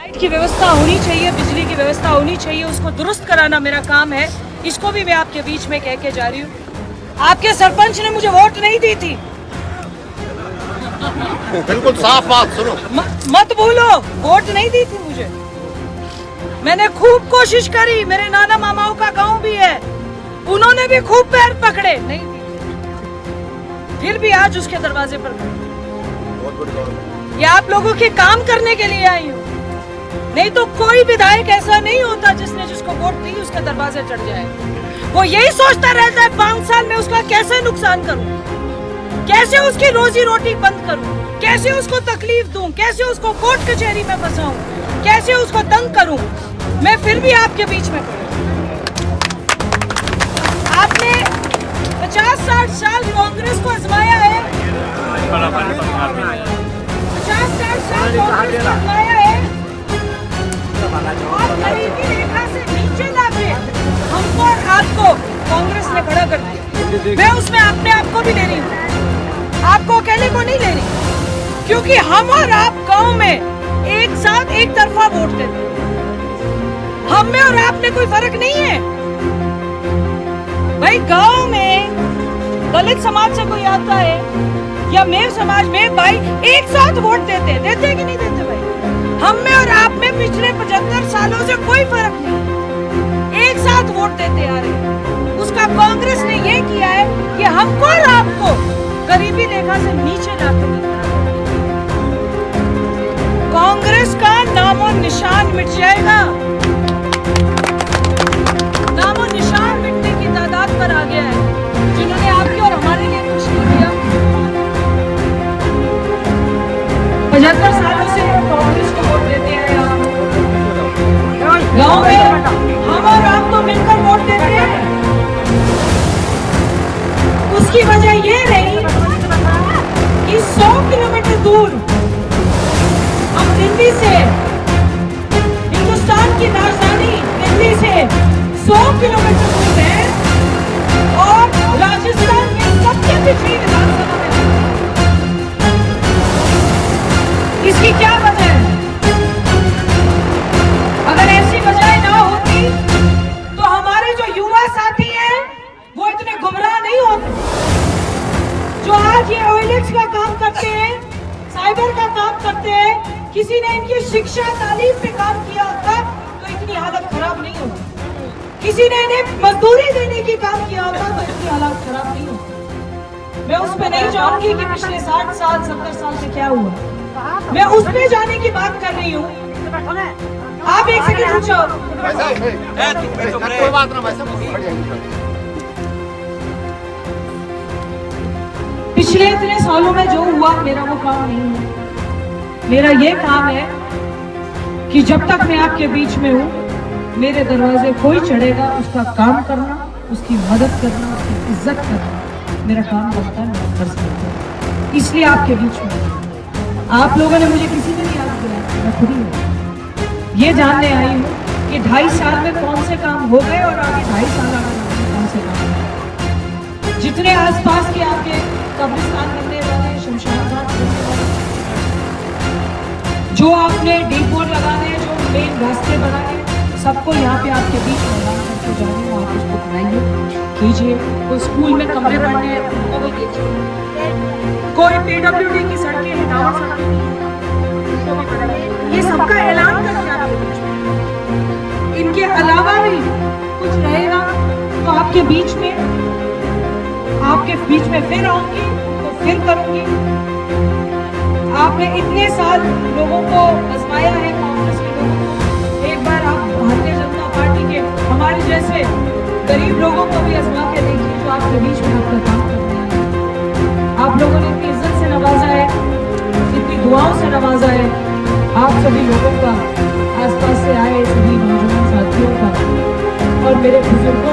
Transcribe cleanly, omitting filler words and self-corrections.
Light की व्यवस्था होनी चाहिए, बिजली की व्यवस्था होनी चाहिए, उसको दुरुस्त कराना मेरा काम है। इसको भी मैं आपके बीच में कह के जा रही हूँ। आपके सरपंच ने मुझे वोट नहीं दी थी, बिल्कुल साफ बात सुनो। मत भूलो, वोट नहीं दी थी मुझे। मैंने खूब कोशिश करी, मेरे नाना मामाओं का गांव भी है, उन्होंने भी खूब पैर पकड़े, नहीं दी। फिर भी आज उसके दरवाजे पर ये आप लोगों के काम करने के लिए आई हूँ। नहीं तो कोई विधायक ऐसा नहीं होता जिसने जिसको वोट दी उसके दरवाजे चढ़ जाए। वो यही सोचता रहता है 5 साल में उसका कैसे नुकसान करूं, कैसे उसकी रोजी रोटी बंद करूं, कैसे उसको तकलीफ दूं, कैसे उसको कोर्ट कचहरी में फंसाऊं, कैसे उसको तंग करूं। मैं फिर भी आपके बीच में आपने 50-60 साल कांग्रेस को आजमाया है, 50-60 साल कांग्रेस को आजमाया है और गरीबी रेखा से नीचे लाके हमको और आपको कांग्रेस ने खड़ा कर दिया। मैं उसमें अपने आप को भी ले रही हूँ, आपको अकेले को नहीं ले रही, क्योंकि हम और आप गांव में एक साथ एक तरफा वोट देते, हम में और आप में कोई फर्क नहीं है भाई। गांव में दलित समाज से कोई आता है या मेव समाज में, भाई एक साथ वोट देते कि नहीं देते भाई? हम में और आप में पिछले 75 सालों से कोई फर्क नहीं, एक साथ वोट देते आ रहे। उसका कांग्रेस ने ये किया है कि हमको और आपको गरीबी रेखा से नीचे लाते हैं। कांग्रेस का नामो निशान मिट जाएगा, नामो निशान मिटने की तादाद पर आ गया है। जिन्होंने आपके और हमारे लिए कुछ नहीं किया, 75 सालों से कांग्रेस को वोट देते हैं। गांव में हम और आप तो मिलकर वोट देते हैं। उसकी वजह ये रही कि 100 किलोमीटर दूर हम दिल्ली से, हिंदुस्तान की राजधानी दिल्ली से 100 किलोमीटर दूर है और राजस्थान में सबसे पिछड़ी विधानसभा में। इसकी क्या वजह है? अगर ऐसी वजह ना होती तो हमारे जो युवा साथी हैं वो इतने गुमराह नहीं होते। जो आज ये OLX का काम करते हैं, साइबर का काम करते हैं, किसी ने इनकी शिक्षा तालीम पे काम किया होता तो इतनी हालत खराब नहीं होती। किसी ने इन्हें मजदूरी देने की काम किया होता तो इतनी हालत खराब नहीं होती। मैं उस पर नहीं जाऊंगी कि पिछले 60 साल 70 साल से क्या हुआ, मैं उस पे जाने की बात कर रही हूँ। आप एक सेकंड रुक जाओ। कोई बात ना, पिछले इतने सालों में जो हुआ मेरा वो काम नहीं है। मेरा ये काम है कि जब तक मैं आपके बीच में हूँ, मेरे दरवाजे कोई चढ़ेगा उसका काम करना, उसकी मदद करना, उसकी इज्जत करना मेरा काम बनता है, मेरा फर्ज बनता है। इसलिए आपके बीच में आप लोगों ने मुझे किसी ने नहीं याद किया, मैं खुद ही हूँ। ये जानने आई हूँ कि 2.5 साल में कौन से काम हो गए और आगे 2.5 साल आगे कौन से काम। जितने आसपास के आपके कब्रिस्तान बनने वाले, शमशान घाट बनने वाले, जो आपने डीपोर लगाने, जो मेन रास्ते बनाने, सबको यहाँ पे आपके बीच में लगा करके जाने, आप उसको बनाइए, कीजिए। कोई स्कूल में कमरे बनने हैं उनको भी देखिए, कोई PWD की सड़कें हिटावट उनको भी बनाइए। ये सबका ऐलान करके आपके बीच में, इनके अलावा भी कुछ रहेगा तो आपके बीच में फिर आऊंगी तो फिर करूंगी। आपने इतने साल लोगों को आजमाया है, कांग्रेस के लोगों को। एक बार आप भारतीय जनता पार्टी के हमारे जैसे गरीब लोगों को भी आजमा के देखिए, जो आपके बीच में आपका काम करते हैं। आप लोगों ने इतनी इज्जत से नवाजा है, इतनी दुआओं से नवाजा है। आप सभी लोगों का, आसपास से आए सभी नौजवान साथियों का और मेरे बुजुर्ग